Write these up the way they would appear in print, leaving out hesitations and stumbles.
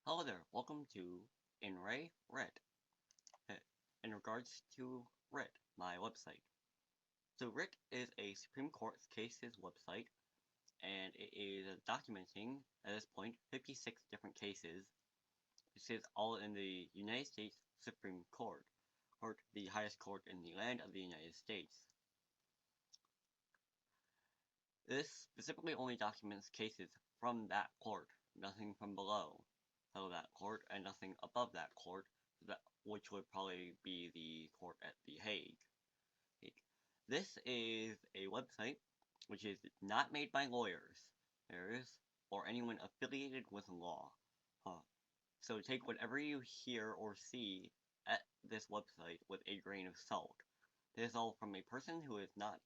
Hello there, welcome to Writ. In regards to Writ, my website. So Writ is a Supreme Court cases website, and it is documenting, at this point, 56 different cases. This is all in the United States Supreme Court, the highest court in the land of the United States. This specifically only documents cases from that court, nothing from below that court, and nothing above that court, which would probably be the court at The Hague. This is a website which is not made by lawyers, or anyone affiliated with law. So take whatever you hear or see at this website with a grain of salt. This is all from a person who is not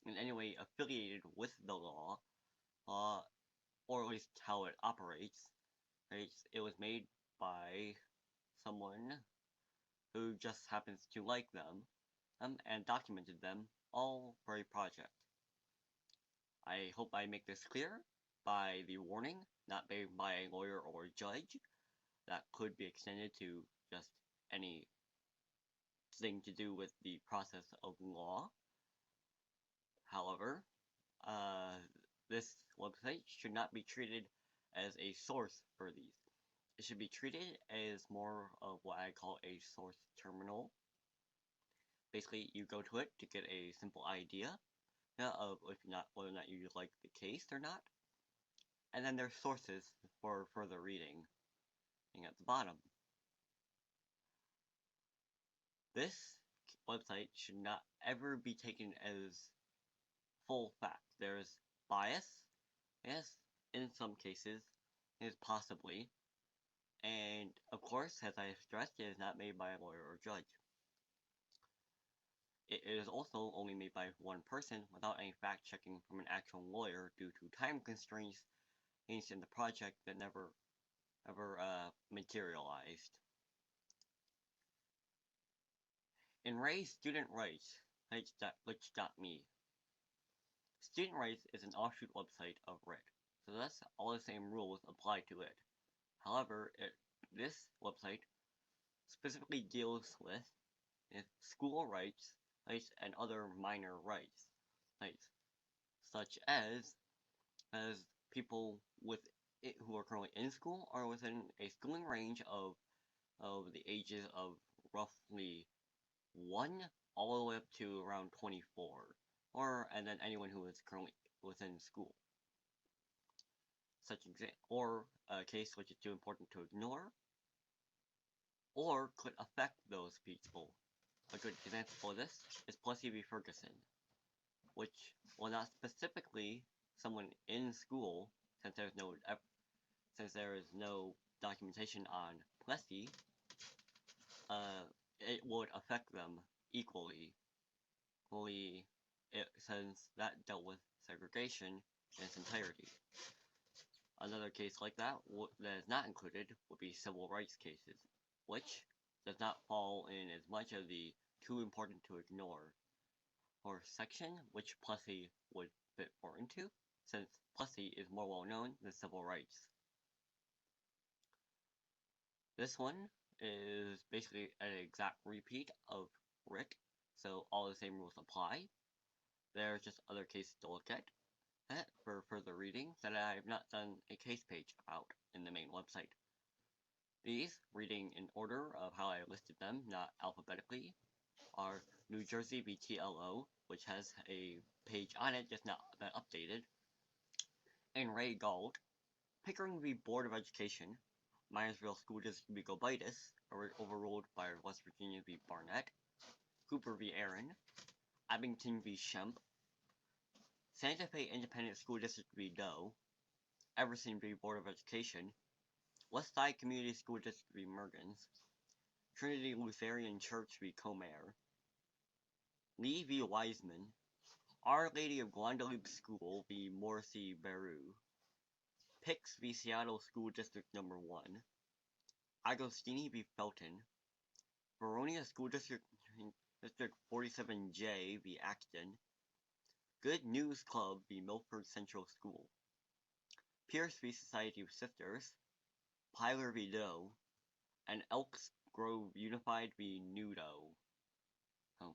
in any way affiliated with the law, or at least how it operates. It was made by someone who just happens to like them, and documented them all for a project. I hope I make this clear by the warning, not made by a lawyer or a judge. That could be extended to just any thing to do with the process of law. However, this website should not be treated as a source for these. It should be treated as more of what I call a source terminal. Basically, you go to it to get a simple idea of whether or not you like the case or not, and then there's sources for further reading at the bottom. This website should not ever be taken as full fact. There's bias, yes, in some cases, is possibly, and of course, as I have stressed, it is not made by a lawyer or judge. It is also only made by one person without any fact-checking from an actual lawyer due to time constraints in the project that never ever materialized. In Ray's Student Rights, Glitch.me. Student Rights is an offshoot website of Writ, so thus all the same rules apply to it. However, this website specifically deals with school rights, and other minor rights, such as people who are currently in school are within a schooling range of the ages of roughly 1 all the way up to around 24, and then anyone who is currently within school. Or a case which is too important to ignore, or could affect those people. A good example of this is Plessy v. Ferguson, which, well, not specifically someone in school, since there is no documentation on Plessy, it would affect them equally. Since that dealt with segregation in its entirety. Another case like that is not included would be civil rights cases, which does not fall in as much of the too important to ignore or section which Plessy would fit more into, since Plessy is more well known than civil rights. This one is basically an exact repeat of Writ, so all the same rules apply. There's just other cases to look at for further reading that I have not done a case page about in the main website. These, reading in order of how I listed them, not alphabetically, are New Jersey v. TLO, which has a page on it, just not been updated, and Ray Gold, Pickering v. Board of Education, Myersville School District v. Gobitis, overruled by West Virginia v. Barnett, Cooper v. Aaron, Abington v. Shemp, Santa Fe Independent School District v. Doe, Everson v. Board of Education, Westside Community School District v. Mergens, Trinity Lutheran Church v. Comer, Lee v. Wiseman, Our Lady of Guadalupe School v. Morrissey Beru, Pix v. Seattle School District No. 1, Agostini v. Felton, Veronia School District 47J v. Acton, Good News Club v. Milford Central School, Pierce v. Society of Sisters, Pilar v. Doe, and Elks Grove Unified v. Nudo. Oh.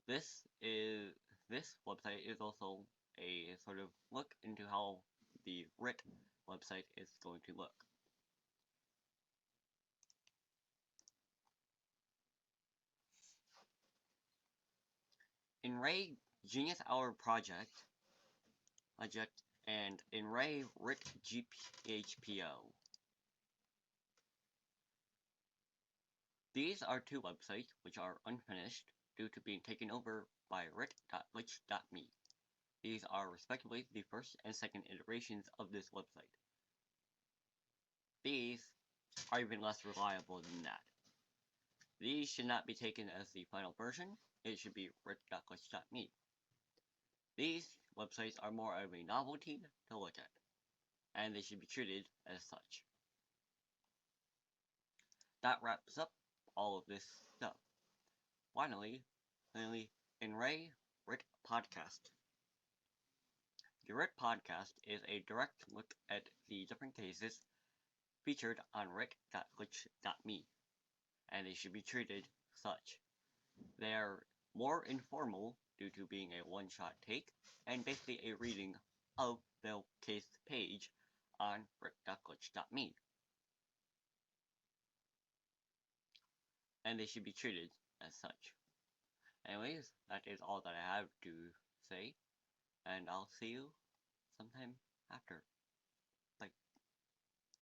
This is this website is also a sort of look into how the Writ website is going to look. In Ray Genius Hour Project, and in Ray Writ GPHPO. These are two websites which are unfinished due to being taken over by writ.glitch.me. These are respectively the first and second iterations of this website. These are even less reliable than that. These should not be taken as the final version, it should be writ.glitch.me. These websites are more of a novelty to look at, and they should be treated as such. That wraps up all of this stuff. Finally, in Ray Writ Podcast. The Writ Podcast is a direct look at the different cases featured on writ.glitch.me, and they should be treated such. They are more informal due to being a one-shot take, and basically a reading of the case page on writ.glitch.me. And they should be treated as such. Anyways, that is all that I have to say, and I'll see you sometime after.